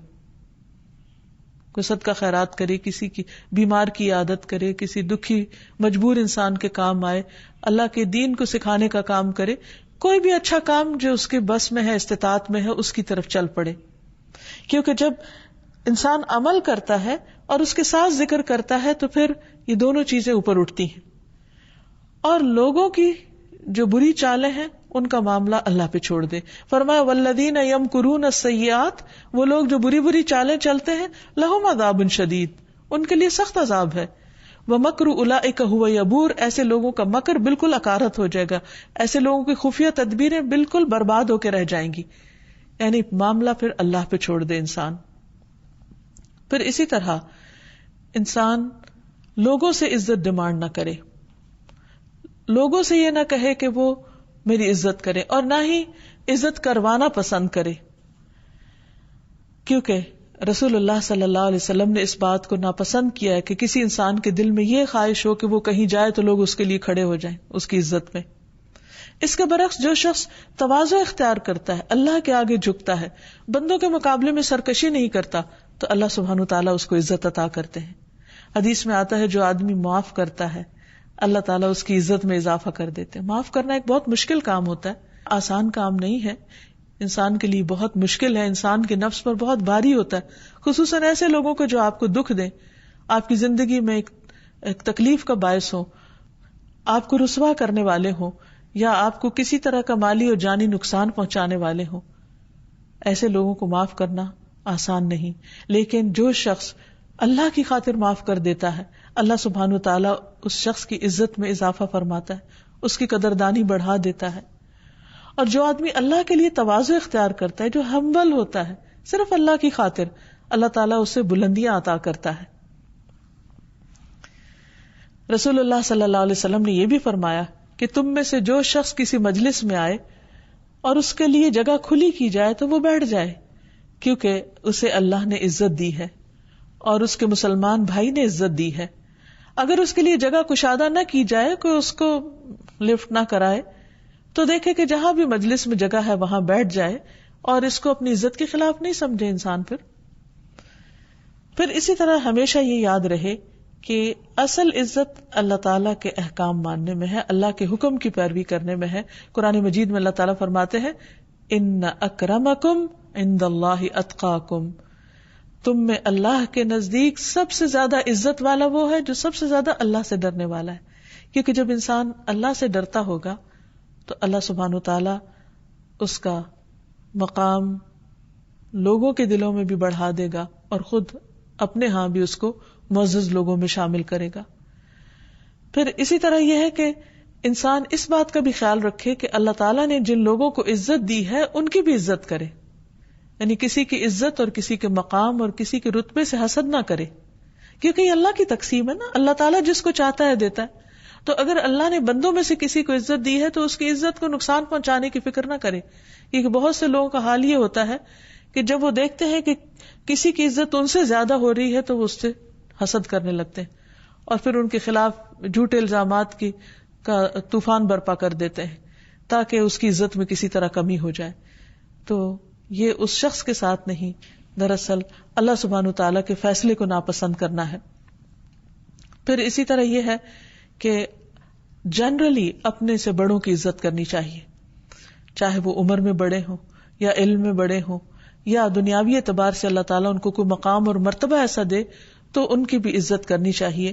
کوئی صدقہ خیرات کرے، کسی کی بیمار کی عادت کرے، کسی دکھی مجبور انسان کے کام آئے، اللہ کے دین کو سکھانے کا کام کرے، کوئی بھی اچھا کام جو اس کے بس میں ہے، استطاعت میں ہے، اس کی طرف چل پڑے. کیونکہ جب انسان عمل کرتا ہے اور اس کے ساتھ ذکر کرتا ہے تو پھر یہ دونوں چیزیں اوپر اٹھتی ہیں. اور لوگوں کی جو بری چالیں ہیں ان کا معاملہ اللہ پہ چھوڑ دے. فرمایا والذین یمکرون السیئات، وہ لوگ جو بری بری چالیں چلتے ہیں، لہم عذاب شدید، ان کے لیے سخت عذاب ہے. ومکر اولئک هو یبور، ایسے لوگوں کا مکر بالکل اکارت ہو جائے گا، ایسے لوگوں کی خفیہ تدبیریں بالکل برباد ہو کے رہ جائیں گی. یعنی معاملہ پھر اللہ پہ چھوڑ دے انسان. پھر اسی طرح انسان لوگوں سے عزت ڈیمانڈ نہ کرے، لوگوں سے یہ نہ کہے کہ وہ میری عزت کرے، اور نہ ہی عزت کروانا پسند کرے، کیونکہ رسول اللہ صلی اللہ علیہ وسلم نے اس بات کو ناپسند کیا ہے کہ کسی انسان کے دل میں یہ خواہش ہو کہ وہ کہیں جائے تو لوگ اس کے لیے کھڑے ہو جائیں اس کی عزت میں. اس کے برعکس جو شخص تواضع اختیار کرتا ہے، اللہ کے آگے جھکتا ہے، بندوں کے مقابلے میں سرکشی نہیں کرتا، تو اللہ سبحانہ وتعالیٰ اس کو عزت عطا کرتے ہیں. حدیث میں آتا ہے جو آدمی معاف کرتا ہے اللہ تعالیٰ اس کی عزت میں اضافہ کر دیتے ہیں. معاف کرنا ایک بہت مشکل کام ہوتا ہے، آسان کام نہیں ہے، انسان کے لیے بہت مشکل ہے، انسان کے نفس پر بہت بھاری ہوتا ہے، خصوصاً ایسے لوگوں کو جو آپ کو دکھ دیں، آپ کی زندگی میں ایک تکلیف کا باعث ہو، آپ کو رسوا کرنے والے ہوں یا آپ کو کسی طرح کا مالی اور جانی نقصان پہنچانے والے ہوں. ایسے لوگوں کو معاف کرنا آسان نہیں، لیکن جو شخص اللہ کی خاطر معاف کر دیتا ہے، اللہ سبحانہ وتعالیٰ اس شخص کی عزت میں اضافہ فرماتا ہے، اس کی قدردانی بڑھا دیتا ہے. اور جو آدمی اللہ کے لیے تواضع اختیار کرتا ہے، جو ہمبل ہوتا ہے صرف اللہ کی خاطر، اللہ تعالیٰ اسے بلندیاں عطا کرتا ہے. رسول اللہ صلی اللہ علیہ وسلم نے یہ بھی فرمایا کہ تم میں سے جو شخص کسی مجلس میں آئے اور اس کے لیے جگہ کھلی کی جائے تو وہ بیٹھ جائے، کیونکہ اسے اللہ نے عزت دی ہے اور اس کے مسلمان بھائی نے عزت دی ہے. اگر اس کے لیے جگہ کشادہ نہ کی جائے، کوئی اس کو لفٹ نہ کرائے، تو دیکھے کہ جہاں بھی مجلس میں جگہ ہے وہاں بیٹھ جائے اور اس کو اپنی عزت کے خلاف نہیں سمجھے انسان. پھر اسی طرح ہمیشہ یہ یاد رہے کہ اصل عزت اللہ تعالیٰ کے احکام ماننے میں ہے، اللہ کے حکم کی پیروی کرنے میں ہے. قرآن مجید میں اللہ تعالیٰ فرماتے ہیں ان اکرمکم عند اللہ اتقاکم، تم میں اللہ کے نزدیک سب سے زیادہ عزت والا وہ ہے جو سب سے زیادہ اللہ سے ڈرنے والا ہے. کیونکہ جب انسان اللہ سے ڈرتا ہوگا تو اللہ سبحانہ وتعالیٰ اس کا مقام لوگوں کے دلوں میں بھی بڑھا دے گا اور خود اپنے ہاں بھی اس کو معزز لوگوں میں شامل کرے گا. پھر اسی طرح یہ ہے کہ انسان اس بات کا بھی خیال رکھے کہ اللہ تعالیٰ نے جن لوگوں کو عزت دی ہے ان کی بھی عزت کرے. یعنی کسی کی عزت اور کسی کے مقام اور کسی کے رتبے سے حسد نہ کرے، کیونکہ یہ اللہ کی تقسیم ہے نا، اللہ تعالیٰ جس کو چاہتا ہے دیتا ہے. تو اگر اللہ نے بندوں میں سے کسی کو عزت دی ہے تو اس کی عزت کو نقصان پہنچانے کی فکر نہ کرے، کیونکہ بہت سے لوگوں کا حال یہ ہوتا ہے کہ جب وہ دیکھتے ہیں کہ کسی کی عزت ان سے زیادہ ہو رہی ہے تو وہ اس سے حسد کرنے لگتے ہیں اور پھر ان کے خلاف جھوٹے الزامات کا طوفان برپا کر دیتے ہیں تاکہ اس کی عزت میں کسی طرح کمی ہو جائے. تو یہ اس شخص کے ساتھ نہیں، دراصل اللہ سبحانہ وتعالیٰ کے فیصلے کو ناپسند کرنا ہے. پھر اسی طرح یہ ہے کہ جنرلی اپنے سے بڑوں کی عزت کرنی چاہیے، چاہے وہ عمر میں بڑے ہوں یا علم میں بڑے ہوں یا دنیاوی اعتبار سے اللہ تعالیٰ ان کو کوئی مقام اور مرتبہ ایسا دے تو ان کی بھی عزت کرنی چاہیے.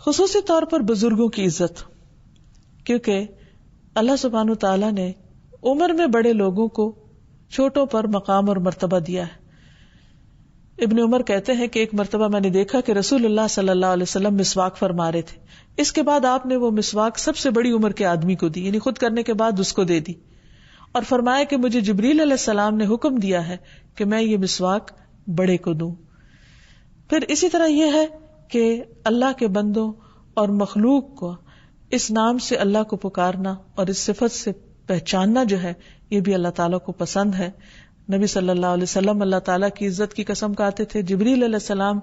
خصوصی طور پر بزرگوں کی عزت، کیونکہ اللہ سبحانہ تعالیٰ نے عمر میں بڑے لوگوں کو چھوٹوں پر مقام اور مرتبہ دیا ہے. ابن عمر کہتے ہیں کہ ایک مرتبہ میں نے دیکھا کہ رسول اللہ صلی اللہ علیہ وسلم مسواک فرما رہے تھے. اس کے بعد آپ نے وہ مسواک سب سے بڑی عمر کے آدمی کو دی، یعنی خود کرنے کے بعد اس کو دے دی اور فرمایا کہ مجھے جبریل علیہ السلام نے حکم دیا ہے کہ میں یہ مسواک بڑے کو دوں. پھر اسی طرح یہ ہے کہ اللہ کے بندوں اور مخلوق کو اس نام سے اللہ کو پکارنا اور اس صفت سے پہچاننا جو ہے یہ بھی اللہ تعالیٰ کو پسند ہے. نبی صلی اللہ علیہ وسلم اللہ تعالیٰ کی عزت کی قسم کھاتے تھے، جبریل علیہ السلام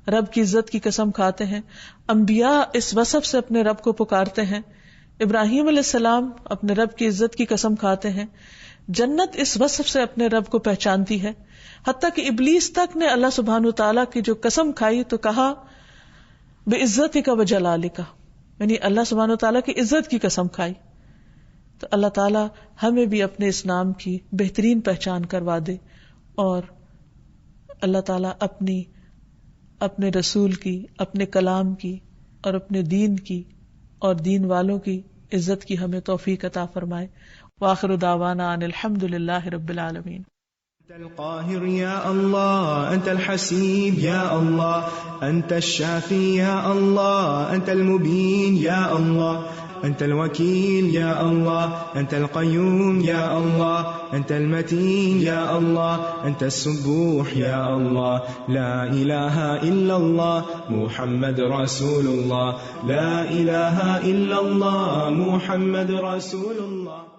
رب کی عزت کی قسم کھاتے ہیں، انبیاء اس وصف سے اپنے رب کو پکارتے ہیں، ابراہیم علیہ السلام اپنے رب کی عزت کی قسم کھاتے ہیں، جنت اس وصف سے اپنے رب کو پہچانتی ہے. حتیٰ کہ ابلیس تک نے اللہ سبحانہ تعالیٰ کی جو قسم کھائی تو کہا بعزتک و جلالک، یعنی اللہ سبحانہ تعالیٰ کی عزت کی قسم کھائی. تو اللہ تعالیٰ ہمیں بھی اپنے اس نام کی بہترین پہچان کروا دے اور اللہ تعالیٰ اپنے رسول کی، اپنے کلام کی اور اپنے دین کی اور دین والوں کی عزت کی ہمیں توفیق عطا فرمائے. وآخر دعوانا ان الحمد للہ رب العالمین. أنت القاهر يا الله، أنت الحسيب يا الله، أنت الشافي يا الله، أنت المبين يا الله، أنت الوكيل يا الله، أنت القيوم يا الله، أنت المتين يا الله، أنت السبوح يا الله. لا إله إلا الله محمد رسول الله، لا إله إلا الله محمد رسول الله.